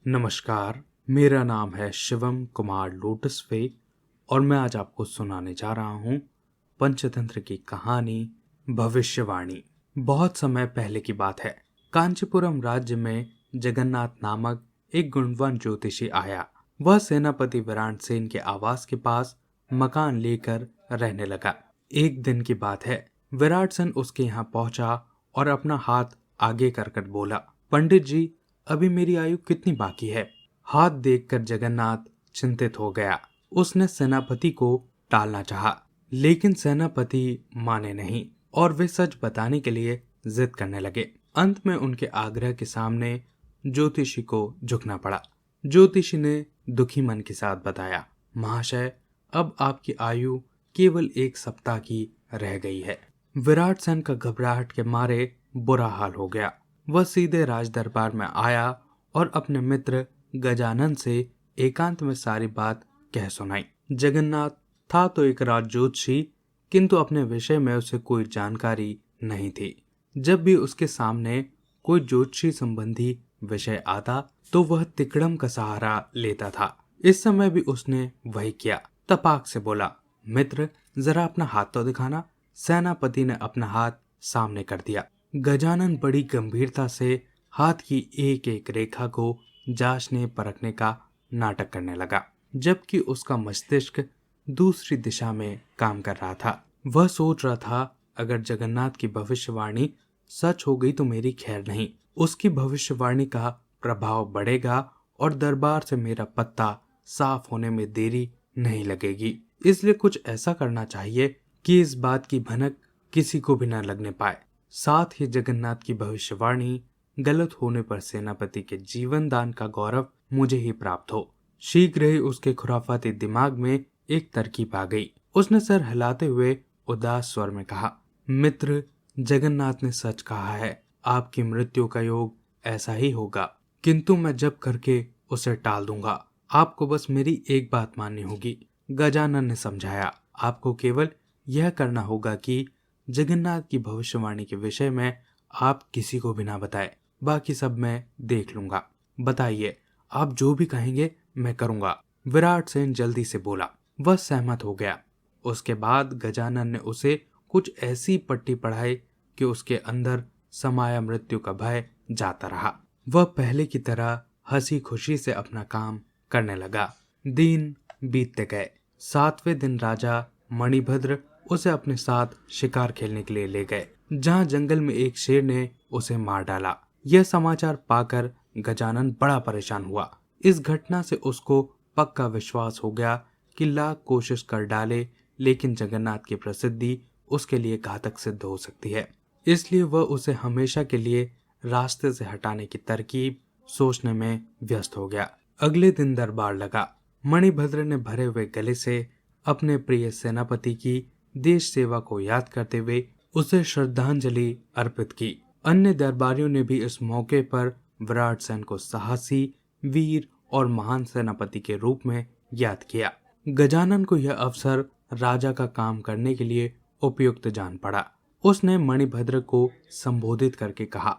नमस्कार, मेरा नाम है शिवम कुमार लोटस वे और मैं आज आपको सुनाने जा रहा हूँ पंचतंत्र की कहानी भविष्यवाणी। बहुत समय पहले की बात है। कांचीपुरम राज्य में जगन्नाथ नामक एक गुणवान ज्योतिषी आया। वह सेनापति विराट सेन के आवास के पास मकान लेकर रहने लगा। एक दिन की बात है, विराट सेन उसके यहाँ पहुंचा और अपना हाथ आगे कर बोला, पंडित जी, अभी मेरी आयु कितनी बाकी है? हाथ देखकर जगन्नाथ चिंतित हो गया। उसने सेनापति को टालना चाहा, लेकिन सेनापति माने नहीं और वे सच बताने के लिए जिद करने लगे। अंत में उनके आग्रह के सामने ज्योतिषी को झुकना पड़ा। ज्योतिषी ने दुखी मन के साथ बताया, महाशय, अब आपकी आयु केवल 1 सप्ताह की रह गई है। विराट सेन का घबराहट के मारे बुरा हाल हो गया। वह सीधे राज दरबार में आया और अपने मित्र गजानन से एकांत में सारी बात कह सुनाई। जगन्नाथ था तो एक राज ज्योतिषी, किंतु अपने विषय में उसे कोई जानकारी नहीं थी। जब भी उसके सामने कोई ज्योतिषी संबंधी विषय आता तो वह तिकड़म का सहारा लेता था। इस समय भी उसने वही किया। तपाक से बोला, मित्र, जरा अपना हाथ तो दिखाना। सेनापति ने अपना हाथ सामने कर दिया। गजानन बड़ी गंभीरता से हाथ की एक एक रेखा को जांचने परखने का नाटक करने लगा, जबकि उसका मस्तिष्क दूसरी दिशा में काम कर रहा था। वह सोच रहा था, अगर जगन्नाथ की भविष्यवाणी सच हो गई तो मेरी खैर नहीं। उसकी भविष्यवाणी का प्रभाव बढ़ेगा और दरबार से मेरा पत्ता साफ होने में देरी नहीं लगेगी। इसलिए कुछ ऐसा करना चाहिए कि इस बात की भनक किसी को भी न लगने पाए। साथ ही जगन्नाथ की भविष्यवाणी गलत होने पर सेनापति के जीवन दान का गौरव मुझे ही प्राप्त हो। शीघ्र ही उसके खुराफाती दिमाग में एक तरकीब आ गई। उसने सर हिलाते हुए उदास स्वर में कहा, मित्र, जगन्नाथ ने सच कहा है, आपकी मृत्यु का योग ऐसा ही होगा, किंतु मैं जब करके उसे टाल दूंगा। आपको बस मेरी एक बात माननी होगी। गजानन ने समझाया, आपको केवल यह करना होगा कि जगन्नाथ की भविष्यवाणी के विषय में आप किसी को भी ना बताएं, बाकी सब मैं देख लूंगा। बताइए, आप जो भी कहेंगे मैं करूंगा। विराट सेन जल्दी से बोला। वह सहमत हो गया। उसके बाद गजानन ने उसे कुछ ऐसी पट्टी पढ़ाई कि उसके अंदर समाया मृत्यु का भय जाता रहा। वह पहले की तरह हंसी खुशी से अपना काम करने लगा। दिन बीतते गए। 7वें दिन राजा मणिभद्र उसे अपने साथ शिकार खेलने के लिए ले गए, जहां जंगल में एक शेर ने उसे मार डाला। यह समाचार पाकर गजानन बड़ा परेशान हुआ। इस घटना से उसको पक्का विश्वास हो गया कि लाख कोशिश कर डाले, लेकिन जगन्नाथ की प्रसिद्धि उसके लिए घातक सिद्ध हो सकती है। इसलिए वह उसे हमेशा के लिए रास्ते से हटाने की तरकीब सोचने में व्यस्त हो गया। अगले दिन दरबार लगा। मणिभद्र ने भरे हुए गले से अपने प्रिय सेनापति की देश सेवा को याद करते हुए उसे श्रद्धांजलि अर्पित की। अन्य दरबारियों ने भी इस मौके पर विराट सेन को साहसी, वीर और महान सेनापति के रूप में याद किया। गजानन को यह अवसर राजा का काम करने के लिए उपयुक्त जान पड़ा। उसने मणिभद्र को संबोधित करके कहा,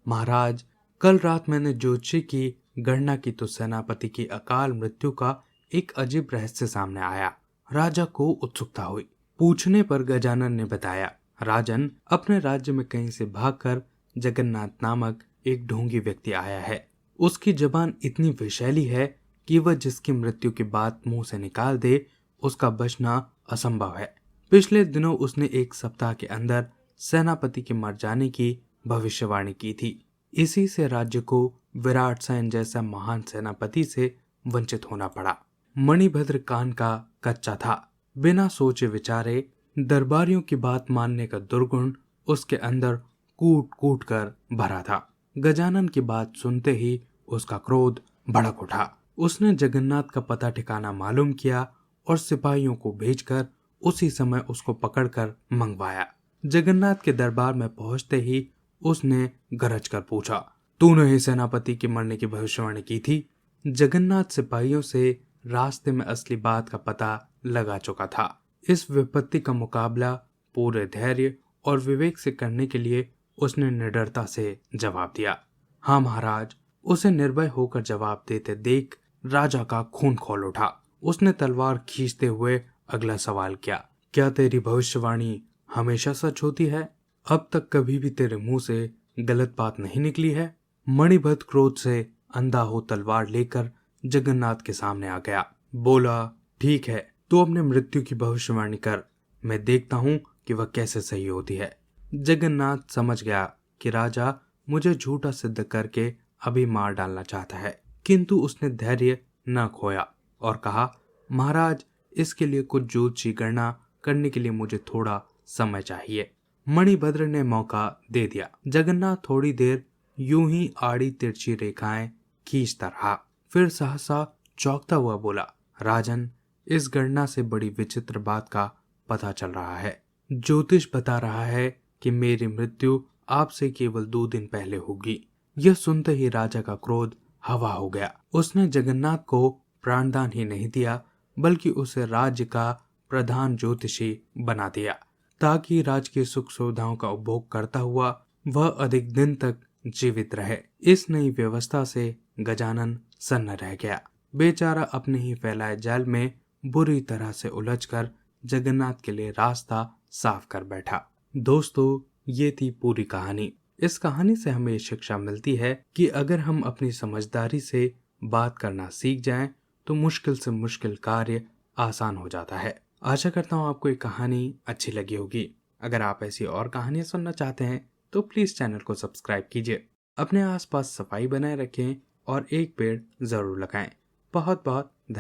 महाराज, कल रात मैंने ज्योतिषी की गणना की तो सेनापति की अकाल मृत्यु का एक अजीब रहस्य सामने आया। राजा को उत्सुकता हुई। पूछने पर गजानन ने बताया, राजन, अपने राज्य में कहीं से भागकर जगन्नाथ नामक एक ढोंगी व्यक्ति आया है। उसकी जबान इतनी विषैली है कि वह जिसकी मृत्यु की बात मुंह से निकाल दे, उसका बचना असंभव है। पिछले दिनों उसने 1 सप्ताह के अंदर सेनापति के मर जाने की भविष्यवाणी की थी। इसी से राज्य को विराट सेन जैसा महान सेनापति से वंचित होना पड़ा। मणिभद्र कान का कच्चा था। बिना सोचे विचारे दरबारियों की बात मानने का दुर्गुण उसके अंदर कूट कूट कर भरा था। गजानन की बात सुनते ही उसका क्रोध भड़क उठा। उसने जगन्नाथ का पता ठिकाना मालूम किया और सिपाहियों को भेजकर उसी समय उसको पकड़कर मंगवाया। जगन्नाथ के दरबार में पहुंचते ही उसने गरज कर पूछा, तूने ही सेनापति के मरने की भविष्यवाणी की थी? जगन्नाथ सिपाहियों से रास्ते में असली बात का पता लगा चुका था। इस विपत्ति का मुकाबला पूरे धैर्य और विवेक से करने के लिए उसने निडरता से जवाब दिया, हाँ महाराज, उसे निर्भय होकर जवाब देते देख राजा का खून खौल उठा। उसने तलवार खींचते हुए अगला सवाल किया, क्या तेरी भविष्यवाणी हमेशा सच होती है? अब तक कभी भी तेरे मुंह से गलत बात नहीं निकली है? मणिभद्र क्रोध से अंधा हो तलवार लेकर जगन्नाथ के सामने आ गया। बोला, ठीक है, तू अपने मृत्यु की भविष्यवाणी कर, मैं देखता हूँ कि वह कैसे सही होती है। जगन्नाथ समझ गया कि राजा मुझे झूठा सिद्ध करके अभी मार डालना चाहता है, किंतु उसने धैर्य न खोया और कहा, महाराज, इसके लिए कुछ ज्योतिषी गणना करने के लिए मुझे थोड़ा समय चाहिए। मणिभद्र ने मौका दे दिया। जगन्नाथ थोड़ी देर यूं ही आड़ी तिरछी रेखाएं खींचता रहा, फिर सहसा चौंकता हुआ बोला, राजन, इस गणना से बड़ी विचित्र बात का पता चल रहा है। ज्योतिष बता रहा है कि मेरी मृत्यु आपसे केवल 2 दिन पहले होगी। यह सुनते ही राजा का क्रोध हवा हो गया। उसने जगन्नाथ को प्राणदान ही नहीं दिया, बल्कि उसे राज्य का प्रधान ज्योतिषी बना दिया, ताकि राज्य की सुख सुविधाओं का उपभोग करता हुआ वह अधिक दिन तक जीवित रहे। इस नई व्यवस्था से गजानन सन्न रह गया। बेचारा अपने ही फैलाए जाल में बुरी तरह से उलझकर जगन्नाथ के लिए रास्ता साफ कर बैठा। दोस्तों, ये थी पूरी कहानी। इस कहानी से हमें ये शिक्षा मिलती है कि अगर हम अपनी समझदारी से बात करना सीख जाएं, तो मुश्किल से मुश्किल कार्य आसान हो जाता है। आशा करता हूँ आपको ये कहानी अच्छी लगी होगी। अगर आप ऐसी और कहानियां सुनना चाहते हैं तो प्लीज चैनल को सब्सक्राइब कीजिए। अपने आसपास सफाई बनाए रखें और एक पेड़ जरूर लगाएं। बहुत बहुत